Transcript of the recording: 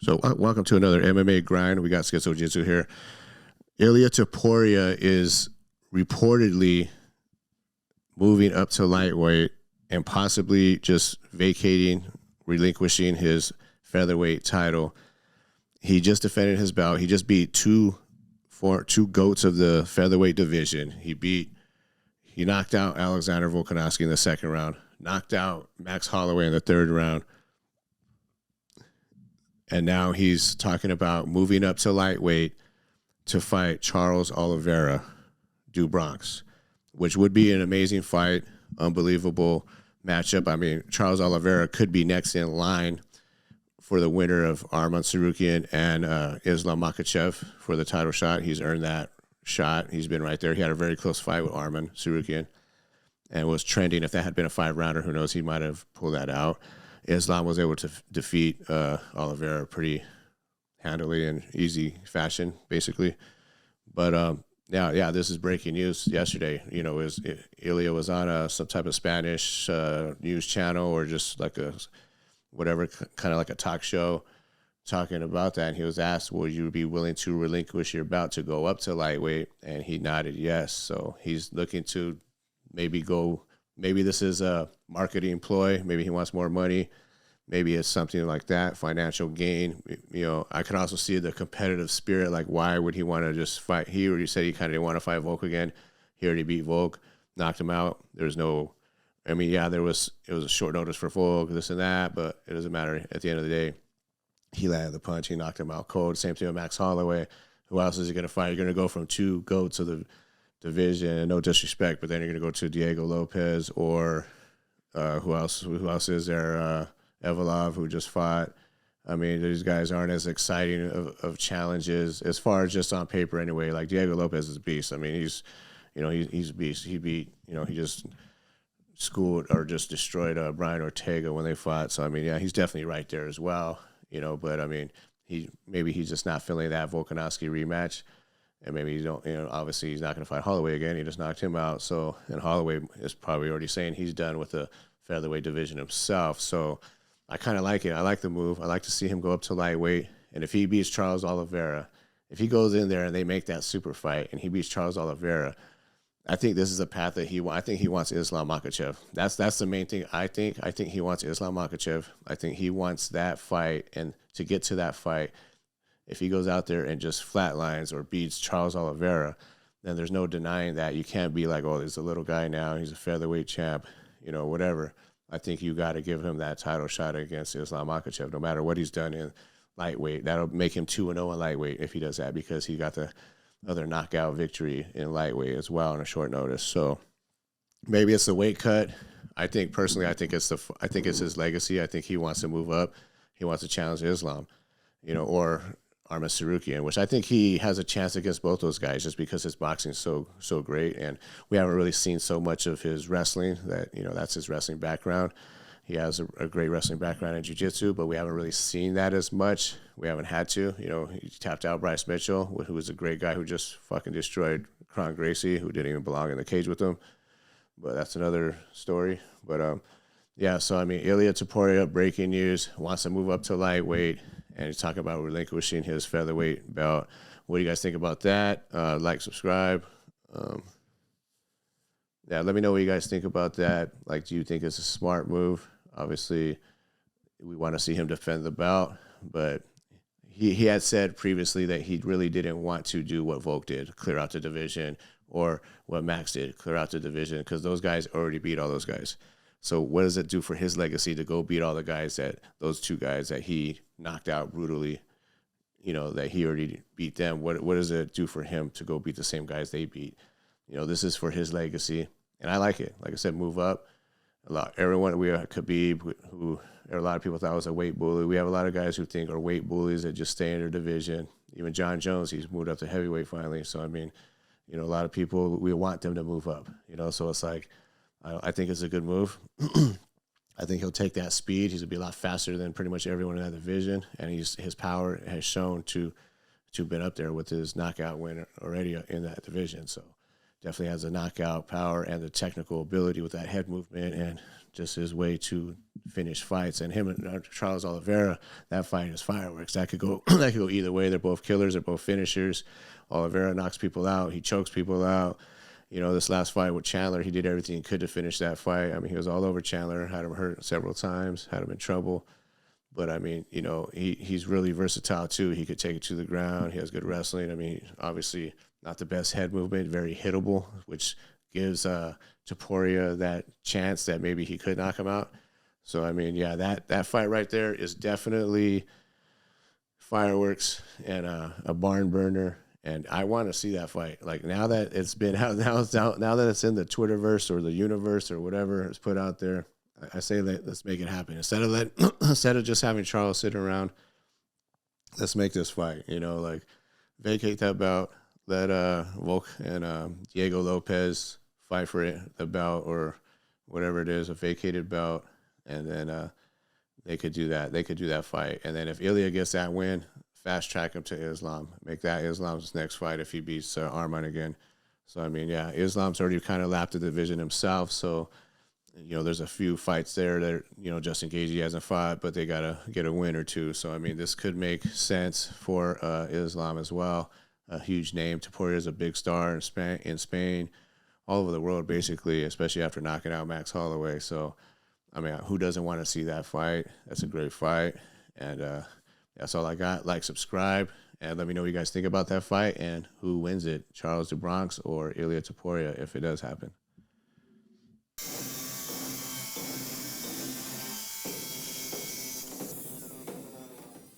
So welcome to another MMA grind. We got Schizo Jitsu here. Ilia Topuria is reportedly moving up to lightweight and possibly just vacating, relinquishing his featherweight title. He just defended his belt. He just beat two goats of the featherweight division. He knocked out Alexander Volkanovski in the second round, knocked out Max Holloway in the third round. And now he's talking about moving up to lightweight to fight Charles Oliveira du Bronx, which would be an amazing fight, unbelievable matchup. I mean, Charles Oliveira could be next in line for the winner of Arman Tsarukyan and Islam Makhachev for the title shot. He's earned that shot. He's been right there. He had a very close fight with Arman Tsarukyan and was trending. If that had been a 5-rounder, who knows, he might have pulled that out. Islam was able to defeat Oliveira pretty handily and easy fashion, basically. But yeah, this is breaking news yesterday. You know, Ilia was on some type of Spanish news channel or just like a whatever, kind of like a talk show, talking about that. And he was asked, "Would you be willing to relinquish your belt to go up to lightweight?" And he nodded yes. So he's looking to maybe go. Maybe this is a marketing ploy. Maybe he wants more money. Maybe it's something like that, financial gain. You know, I can also see the competitive spirit. Like, why would he want to just fight? He already said he kind of didn't want to fight Volk again. He already beat Volk, knocked him out. There's no, I mean, yeah, it was a short notice for Volk, this and that, but it doesn't matter. At the end of the day, he landed the punch. He knocked him out cold. Same thing with Max Holloway. Who else is he going to fight? You're going to go from two goats of the division, no disrespect, but then you're going to go to Diego Lopez or who else is there? Evolov, who just fought. I mean, these guys aren't as exciting of challenges as far as just on paper anyway. Like Diego Lopez is a beast. I mean, he's a beast. He beat, he just schooled or just destroyed Brian Ortega when they fought. So, I mean, yeah, he's definitely right there as well, but I mean, he's just not feeling that Volkanovski rematch. And maybe obviously he's not going to fight Holloway again. He just knocked him out. So, and Holloway is probably already saying he's done with the featherweight division himself. So I kind of like it. I like the move. I like to see him go up to lightweight. And if he beats Charles Oliveira, if he goes in there and they make that super fight and he beats Charles Oliveira, I think this is a path that I think he wants Islam Makhachev. That's the main thing. I think he wants Islam Makhachev. I think he wants that fight. And to get to that fight, if he goes out there and just flatlines or beats Charles Oliveira, then there's no denying that. You can't be like, oh, he's a little guy now. He's a featherweight champ, whatever. I think you got to give him that title shot against Islam Makhachev, no matter what he's done in lightweight. That'll make him 2-0 in lightweight if he does that, because he got the other knockout victory in lightweight as well on a short notice. So maybe it's the weight cut. I think personally, I think it's his legacy. I think he wants to move up. He wants to challenge Islam, or Arman Tsarukyan, which I think he has a chance against both those guys just because his boxing is so great. And we haven't really seen so much of his wrestling that, that's his wrestling background. He has a great wrestling background in jiu-jitsu, but we haven't really seen that as much. We haven't had to. He tapped out Bryce Mitchell, who was a great guy who just fucking destroyed Kron Gracie, who didn't even belong in the cage with him. But that's another story. But, yeah, so, I mean, Ilia Topuria, breaking news, wants to move up to lightweight. And he's talking about relinquishing his featherweight belt. What do you guys think about that? Like, subscribe. Yeah, let me know what you guys think about that. Like, do you think it's a smart move? Obviously, we want to see him defend the belt. But he had said previously that he really didn't want to do what Volk did, clear out the division, or what Max did, clear out the division, because those guys already beat all those guys. So what does it do for his legacy to go beat all the guys those two guys that he knocked out brutally, that he already beat them? What does it do for him to go beat the same guys they beat? This is for his legacy. And I like it. Like I said, move up. Everyone, we have Khabib, who a lot of people thought was a weight bully. We have a lot of guys who think are weight bullies that just stay in their division. Even John Jones, he's moved up to heavyweight finally. So, I mean, a lot of people, we want them to move up, so it's like, I think it's a good move. I think he'll take that speed. He's going to be a lot faster than pretty much everyone in that division. And his power has shown to been up there with his knockout win already in that division. So definitely has the knockout power and the technical ability with that head movement and just his way to finish fights. And him and Charles Oliveira, that fight is fireworks. That could go that could go either way. They're both killers. They're both finishers. Oliveira knocks people out. He chokes people out. You know, this last fight with Chandler, he did everything he could to finish that fight. I mean, he was all over Chandler, had him hurt several times, had him in trouble. But, I mean, you know, he's really versatile, too. He could take it to the ground. He has good wrestling. I mean, obviously not the best head movement, very hittable, which gives Topuria that chance that maybe he could knock him out. So, I mean, yeah, that fight right there is definitely fireworks and a barn burner. And I want to see that fight. Like, now that it's been out, now that it's in the Twitterverse or the universe or whatever it's put out there, I say let's make it happen. Instead of just having Charles sit around, let's make this fight. You know, like, vacate that belt. Let Volk and Diego Lopez fight for the belt or whatever it is, a vacated belt, and then they could do that. They could do that fight. And then if Ilia gets that win, fast track him to Islam. Make that Islam's next fight if he beats Arman again. So, I mean, yeah, Islam's already kind of lapped the division himself. So, you know, there's a few fights there that, you know, Justin Gaethje hasn't fought, but they got to get a win or two. So, I mean, this could make sense for Islam as well. A huge name. Topuria is a big star in Spain, all over the world, basically, especially after knocking out Max Holloway. So, I mean, who doesn't want to see that fight? That's a great fight. And that's all I got. Like, subscribe, and let me know what you guys think about that fight and who wins it, Charles the Bronx or Ilia Topuria, if it does happen.